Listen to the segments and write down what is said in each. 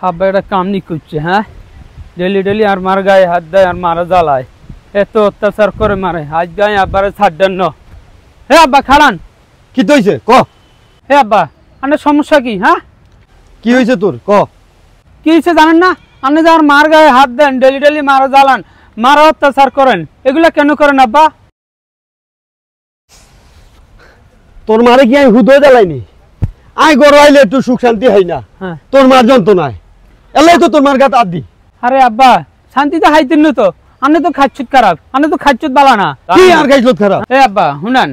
আব্বা এটা কামনি করছে, হ্যাঁ ডেলি ডেলি আর মার গায়ে হাত দেয় আর মারা জ্বালায়, এত অত্যাচার করে মারে। আজ গায়ে আব্বারে ছাড় দেন না। হে আব্বা খাড়ান। কি হইছে ক? হে আব্বা আপনার সমস্যা কি? হ্যাঁ কি হয়েছে তোর ক? কি হয়েছে জানেন না? আপনি যে আমার মার গায়ে হাত দেন, ডেলি ডেলি মারা জ্বালান, মারা অত্যাচার করেন, এগুলা কেন করেন আব্বা? তোর মারে কি আমি হুদয় জ্বালাইনি? আই গড় আইলে একটু সুখ শান্তি হয় না? হ্যাঁ তোর মার যন্ত্রণায় এলাই তো তোর মার গাত আদি। আরে আব্বা শান্তিতে হাইতেন না তো, আপনি তো খাচ্ছুত খারাপ, আপনি তো খাচ্ছুত বালা না। কি আর খাইছত খারাপ? এ আব্বা শুনান,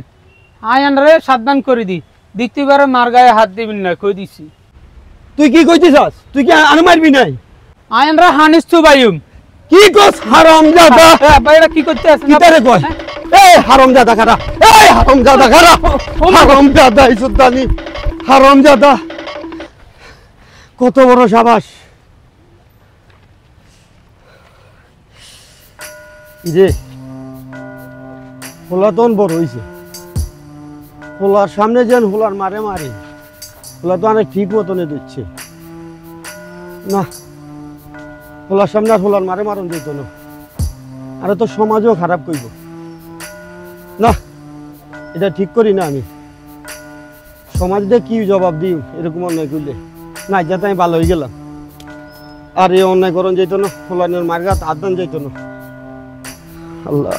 আয়ান রে সাবধান করে দি, দ্বিতীয়বারে মার গায়ে হাত দিবেন না, কই দিছি। তুই কি কইতেছস? তুই কি আরে মারবি নাই? আয়ান রে হানিস বাইম। কি কস হারামজাদা? এ আব্বা এটা কি করতে আছেন? কি তারে কয়? এই হারামজাদা খারা, এই হারামজাদা খারা, হারামজাদা ইসুদ্দানি, হারামজাদা। কত বড় সাবাস যে হোলা তখন বড় হইছে। হোলার সামনে যেন হোলার মারে মারে, হোলা তো অনেক ঠিক মতনে দিচ্ছে না। হোলার সামনে আর হোলার মারে মারণ যেত না, আরে তো সমাজও খারাপ করব না। এটা ঠিক করি না আমি। সমাজ দিয়ে কি জবাব দিই এরকম অন্যায় করলে? না যাতে আমি ভালো হয়ে গেলাম, আর এই অন্যায় করণ যেত না, হোলার মার গাত হাত দান যেত না। আল্লাহ।